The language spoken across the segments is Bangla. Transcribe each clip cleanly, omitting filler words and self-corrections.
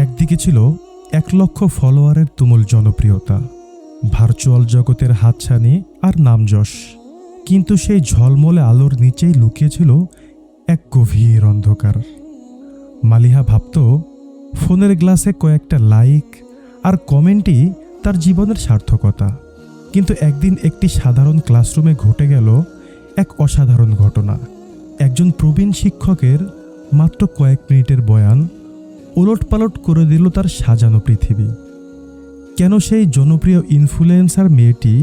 একদিকে ছিল 1,00,000 ফলোয়ারের তুমুল জনপ্রিয়তা, ভার্চুয়াল জগতের হাতছানি আর নামযশ, কিন্তু সেই ঝলমলে আলোর নিচেই লুকিয়েছিল এক গভীর অন্ধকার। মালিহা ভাবত ফোনের গ্লাসে কয়েকটা লাইক আর কমেন্টই তার জীবনের সার্থকতা। কিন্তু একদিন একটি সাধারণ ক্লাসরুমে ঘটে গেল এক অসাধারণ ঘটনা। একজন প্রবীণ শিক্ষকের মাত্র কয়েক মিনিটের বয়ান ওলটপালট করে দিল তার সাজানো পৃথিবী। কেন সেই জনপ্রিয় ইনফ্লুয়েন্সার মেয়েটি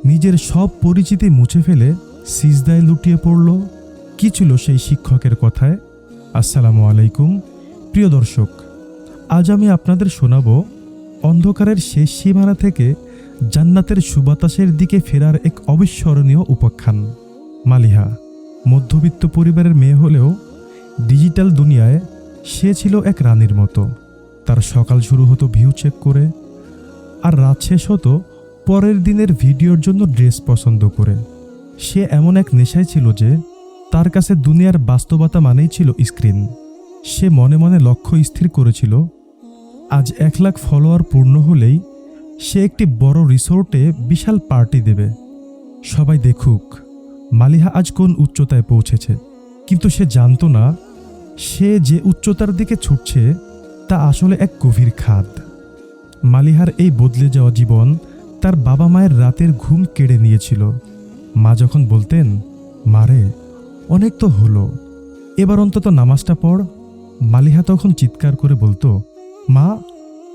নিজের সব পরিচিতি মুছে ফেলে সিজদায় লুটিয়ে পড়ল? কি ছিল সেই শিক্ষকের কথায়? আসসালামু আলাইকুম প্রিয় দর্শক, আজ আমি আপনাদের শোনাব অন্ধকারের শেষ সীমানা থেকে জান্নাতের সুবাতাসের দিকে ফেরার এক অবিস্মরণীয় উপাখ্যান। মালিহা মধ্যবিত্ত পরিবারের মেয়ে হলেও ডিজিটাল দুনিয়ায় সে ছিল এক রানীর মতো। তার সকাল শুরু হতো ভিউ চেক করে, আর রাত শেষ হতো পরের দিনের ভিডিওর জন্য ড্রেস পছন্দ করে। সে এমন এক নেশায় ছিল যে তার কাছে দুনিয়ার বাস্তবতা মানেই ছিল স্ক্রিন। সে মনে মনে লক্ষ্য স্থির করেছিল, আজ 1,00,000 ফলোয়ার পূর্ণ হলেই সে একটি বড় রিসোর্টে বিশাল পার্টি দেবে, সবাই দেখুক মালিহা আজ কোন উচ্চতায় পৌঁছেছে। কিন্তু সে জানত না, সে যে উচ্চতার দিকে ছুটছে তা আসলে এক গভীর খাদ। মালিহার এই বদলে যাওয়া জীবন তার বাবা মায়ের রাতের ঘুম কেড়ে নিয়েছিল। মা যখন বলতেন, মারে অনেক তো হলো, এবার অন্তত নামাজটা পড়, মালিহা তখন চিৎকার করে বলতো, মা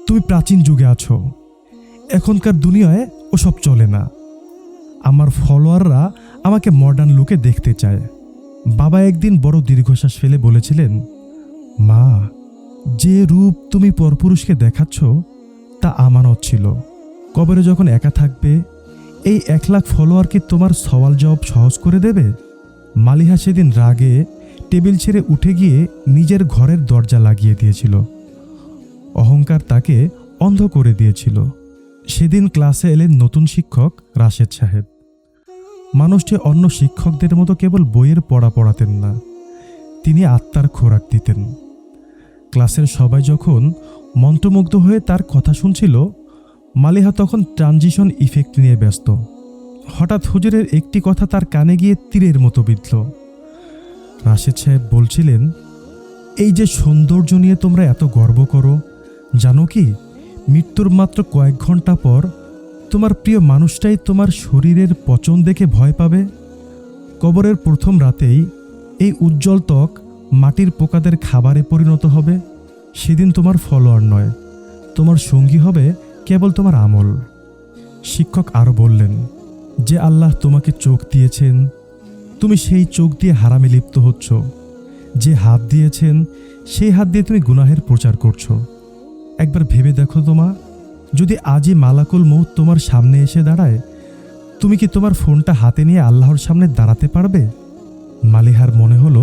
তুমি প্রাচীন যুগে আছো, এখনকার দুনিয়ায় ওসব চলে না। আমার ফলোয়াররা আমাকে মডার্ন লুকে দেখতে চায়। বাবা একদিন বড় দীর্ঘশ্বাস ফেলে বলেছিলেন, মা যে রূপ তুমি পরপুরুষকে দেখাচ্ছ তা আমানত ছিল। কবরে যখন একা থাকবে এই 1,00,000 ফলোয়ার কি তোমার সওয়াল জবাব সহজ করে দেবে? মালিহা সেদিন রাগে টেবিল ছেড়ে উঠে গিয়ে নিজের ঘরের দরজা লাগিয়ে দিয়েছিল। অহংকার তাকে অন্ধ করে দিয়েছিল। সেদিন ক্লাসে এলেন নতুন শিক্ষক রাশেদ সাহেব। মানুষটি অন্য শিক্ষকদের মতো কেবল বইয়ের পড়া পড়াতেন না, তিনি আত্মার খোরাক দিতেন। ক্লাসের সবাই যখন মন্ত্রমুগ্ধ হয়ে তার কথা শুনছিল, মালিহা তখন ট্রানজিশন ইফেক্ট নিয়ে ব্যস্ত। হঠাৎ হুজুরের একটি কথা তার কানে গিয়ে তীরের মতো বিঁধল। রাশেদ সাহেব বলছিলেন, এই যে সৌন্দর্য নিয়ে তোমরা এত গর্ব করো, জানো কি মৃত্যুর মাত্র কয়েক ঘন্টা পর তোমার প্রিয় মানুষটাই তোমার শরীরের পচন দেখে ভয় পাবে। কবরের প্রথম রাতেই এই উজ্জ্বল ত্বক মাটির পোকাদের খাবারে পরিণত হবে। সেদিন তোমার ফলোয়ার নয়, তোমার সঙ্গী হবে কেবল তোমার আমল। শিক্ষক আরও বললেন, যে আল্লাহ তোমাকে চোখ দিয়েছেন তুমি সেই চোখ দিয়ে হারামে লিপ্ত হচ্ছ, যে হাত দিয়েছেন সেই হাত দিয়ে তুমি গুনাহের প্রচার করছো। একবার ভেবে দেখো তোমা, যদি আজই মালাকুল মউত তোমার সামনে এসে দাঁড়ায়, তুমি কি তোমার ফোনটা হাতে নিয়ে আল্লাহর সামনে দাঁড়াতে পারবে? মালিহার মনে হলো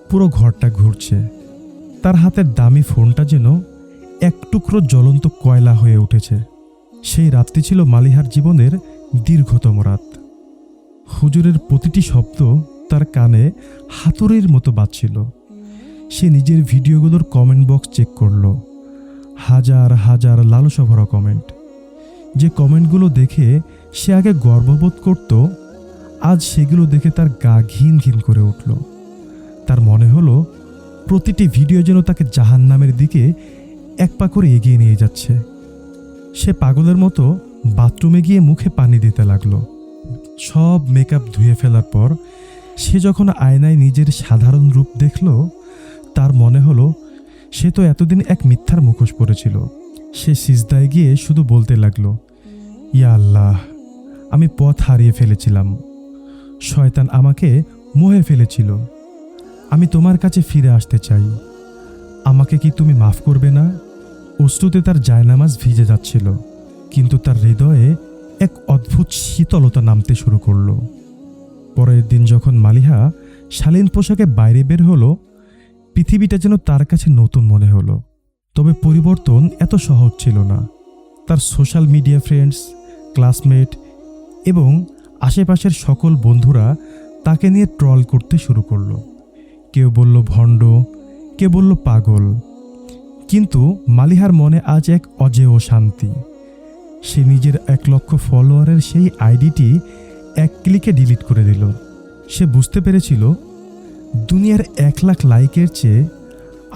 পুরো ঘরটা ঘুরছে। তার হাতের দামি ফোনটা যেন এক টুকরো জ্বলন্ত কয়লা হয়ে উঠেছে। সেই রাতটি ছিল মালিহার জীবনের দীর্ঘতম রাত। হুজুরের প্রতিটি শব্দ তার কানে হাতুড়ির মতো বাজছিল। সে নিজের ভিডিওগুলোর কমেন্ট বক্স চেক করল। হাজার হাজার লালসা ভরা কমেন্ট। যে কমেন্টগুলো দেখে সে আগে গর্ববোধ করত, আজ সেগুলো দেখে তার গা ঘিন ঘিন করে উঠল। তার মনে হলো প্রতিটি ভিডিও যেন তাকে জাহান্নামের দিকে এক পা করে এগিয়ে নিয়ে যাচ্ছে। সে পাগলের মতো বাথরুমে গিয়ে মুখে পানি দিতে লাগলো। সব মেকআপ ধুয়ে ফেলার পর সে যখন আয়নায় নিজের সাধারণ রূপ দেখল, তার মনে হলো সে তো এতদিন এক মিথ্যার মুখোশ পরেছিল। সে সিজদায় গিয়ে শুধু বলতে লাগলো, ইয়া আল্লাহ, আমি পথ হারিয়ে ফেলেছিলাম, শয়তান আমাকে মোহে ফেলেছিল, আমি তোমার কাছে ফিরে আসতে চাই, আমাকে কি তুমি মাফ করবে না? অশ্রুতে তার জায়নামাজ ভিজে যাচ্ছিল, কিন্তু তার হৃদয়ে এক অদ্ভুত শীতলতা নামতে শুরু করল। পরের দিন যখন মালিহা শালীন পোশাকে বাইরে বের হলো, পৃথিবীটা যেন তার কাছে নতুন মনে হলো। তবে পরিবর্তন এত সহজ ছিল না। তার সোশ্যাল মিডিয়া ফ্রেন্ডস, ক্লাসমেট এবং আশেপাশের সকল বন্ধুরা তাকে নিয়ে ট্রল করতে শুরু করলো। কেউ বলল ভণ্ড, কেউ বলল পাগল, কিন্তু মালিহার মনে আজ এক অজেয় শান্তি। সে নিজের 1 লক্ষ ফলোয়ারের সেই আইডিটি 1 ক্লিকে ডিলিট করে দিল। সে বুঝতে পেরেছিল দুনিয়ার 1 লাখ লাইকের চেয়ে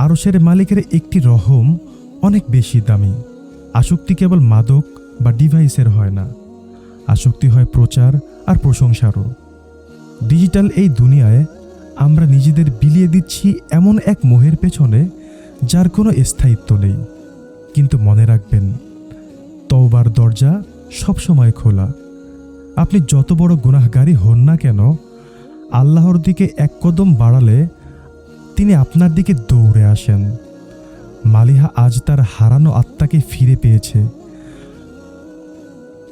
আরশের মালিকের একটি রহম অনেক বেশি দামি। আসক্তি কেবল মাদক বা ডিভাইসের হয় না, আসক্তি হয় প্রচার আর প্রশংসারও। ডিজিটাল এই দুনিয়ায় আমরা নিজেদের বিলিয়ে দিচ্ছি এমন এক মোহের পেছনে যার কোনো স্থায়িত্ব নেই। কিন্তু মনে রাখবেন, তওবার দরজা সবসময় খোলা। আপনি যত বড় গুনাহগারী হন না কেন, আল্লাহর দিকে 1 কদম বাড়ালে তিনি আপনার দিকে দৌড়ে আসেন। মালিহা আজ তার হারানো আত্মাকে ফিরে পেয়েছে।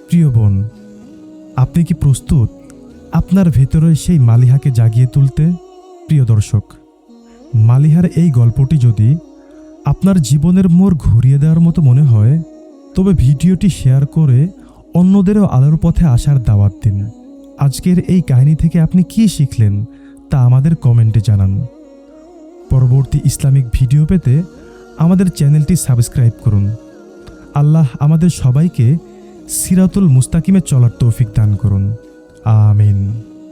প্রিয় বোন, আপনি কি প্রস্তুত আপনার ভেতরে সেই মালিহাকে জাগিয়ে তুলতে? প্রিয় দর্শক, মালিহার এই গল্পটি যদি আপনার জীবনের মোড় ঘুরিয়ে দেওয়ার মতো মনে হয়, তবে ভিডিওটি শেয়ার করে অন্যদেরও আলোর পথে আসার দাওয়াত দিন। আজকের এই কাহিনী থেকে আপনি কি শিখলেন তা আমাদের কমেন্টে জানান। পরবর্তী ইসলামিক ভিডিও পেতে আমাদের চ্যানেলটি সাবস্ক্রাইব করুন। আল্লাহ আমাদের সবাইকে সিরাতুল মুস্তাকিমে চলার তৌফিক দান করুন। আমিন।